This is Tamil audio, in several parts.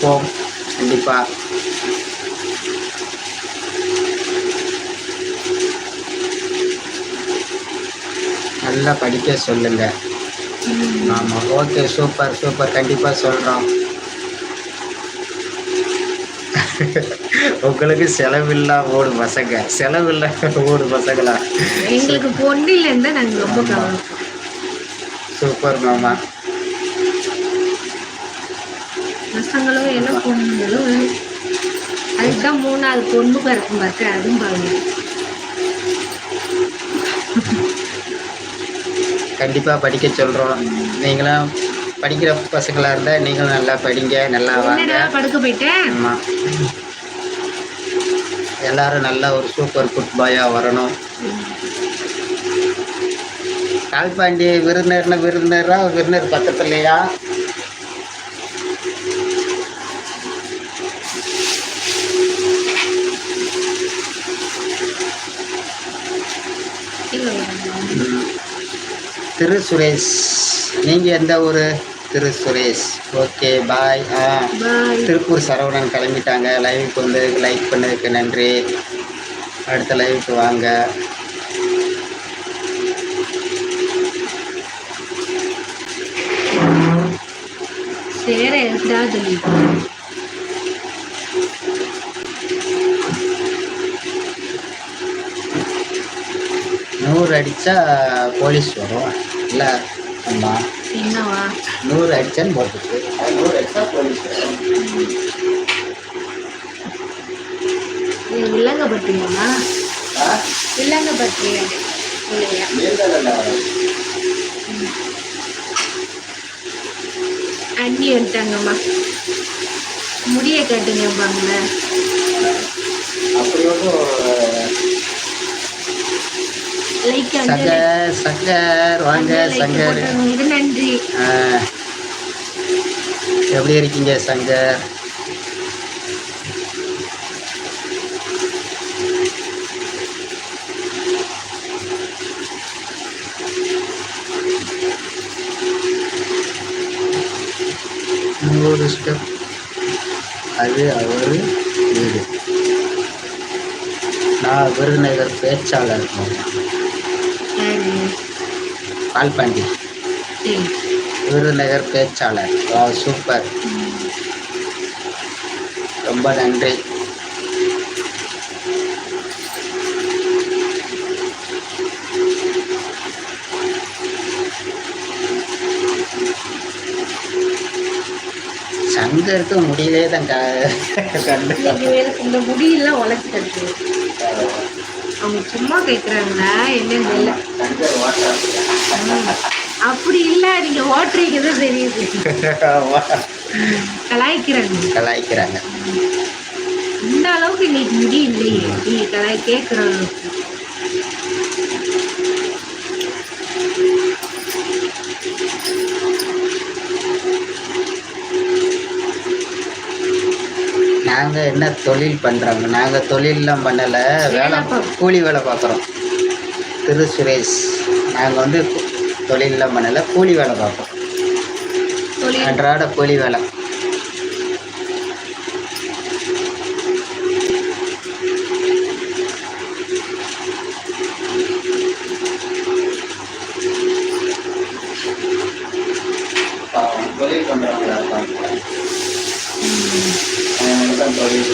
போம் கண்டிப்பாக. நல்லா படிக்க சொல்லுங்க. ஆமாம், ஓகே, சூப்பர் சூப்பர், கண்டிப்பாக சொல்கிறோம். உங்களுக்கு செலவில்லா ஓடு பசங்க, செலவில்லா ஓடு பசங்களா? எங்களுக்கு பொண்ணு இல்லைன்னு நாங்கள் ரொம்ப கவலை. சூப்பர் மாமா. பசங்களோ எல்லாம் பொண்ணுங்களோ அதுதான் 3வது பொண்ணு பிறக்கும் பார்க்க அதுவும் பாருங்க. கண்டிப்பாக படிக்க சொல்கிறோம். நீங்களும் படிக்கிற பசங்களாக இருந்தால் நீங்களும் நல்லா படிங்க, நல்லா வாங்க. படுக்க போயிட்டேன். ஆமாம், எல்லாரும் நல்லா ஒரு சூப்பர் குட் பாயாக வரணும். கால்பாண்டி விருந்தினர்னா விருந்தினர் பக்கத்துலையா? திரு சுரேஷ், நீங்கள் எந்த ஊர்? திரு சுரேஷ், ஓகே, பாய். திருப்பூர் சரவணன் கிளம்பிட்டாங்க. லைவுக்கு வந்து லைக் பண்ணதுக்கு நன்றி. அடுத்த லைவுக்கு வாங்க. சரி, 100 அடித்தா போலீஸ் வரும் இல்லை? ஆமாம், என்னவா 100 அடித்தான்னு போட்டுருக்கு. 100 அடித்தா போலீஸ் வரும். வில்லங்கப்பட்டியா? வில்லங்கப்பட்டியா இல்லையா? அண்ணி வந்துட்டாங்கம்மா. முடிய கட்டுங்கப்பாங்கள. அப்படி ஒன்றும் சங்கர் வாங்க. சங்கர், நன்றி. எப்படி இருக்கீங்க சங்கர்? ஒரு ஸ்டெப் அது அவர் வீடு. நான் விருதுநகர் பேச்சாளர் பால்பாண்டி. விருதுநகர் பேச்சாளர். சூப்பர், ரொம்ப நன்றி. சங்கருக்கு முடியலே தான் இந்த முடியெல்லாம் உழைச்சிட்டு அவங்க சும்மா கேட்குறாங்களா என்னன்னு இல்லை. அப்படி இல்லை, நீங்க ஓட்டுறீங்கதான் தெரியுது. கலாய்க்கிறாங்க. இந்த அளவுக்கு இன்னைக்கு முடி இல்லையே நீங்க கேட்குற அளவுக்கு. நாங்கள் என்ன தொழில் பண்ணுறோங்க? நாங்கள் தொழிலெலாம் பண்ணலை, கூலி வேலை பார்க்குறோம். திரு சுரேஷ், நாங்கள் வந்து தொழிலெலாம் பண்ணலை, கூலி வேலை பார்ப்போம். அன்றாட கூலி வேலை. தொழில் பண்ணுறவங்களா தொழில்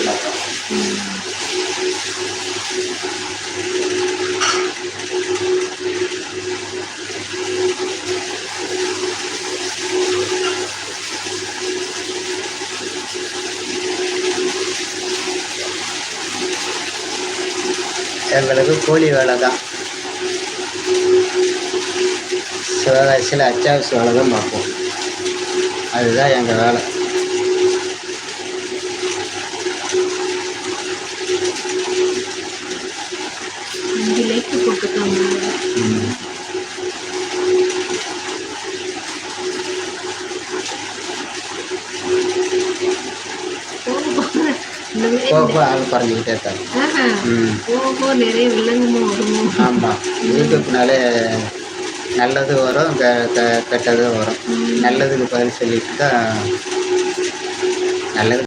எங்களுக்கு கூலி வேலை தான். சிவகாசியில் அச்சாவசி வேலை தான் பார்ப்போம். அதுதான் எங்கள் வேலை. ஆள் குறைஞ்சிக்கிட்டே இருக்காங்க. நிறைய வில்லங்கமும் வரும். ஆமாம், யூடியூப்னாலே நல்லது வரும், கெட்டதும் வரும். நல்லதுக்கு பதில் சொல்லிட்டு தான் நல்லது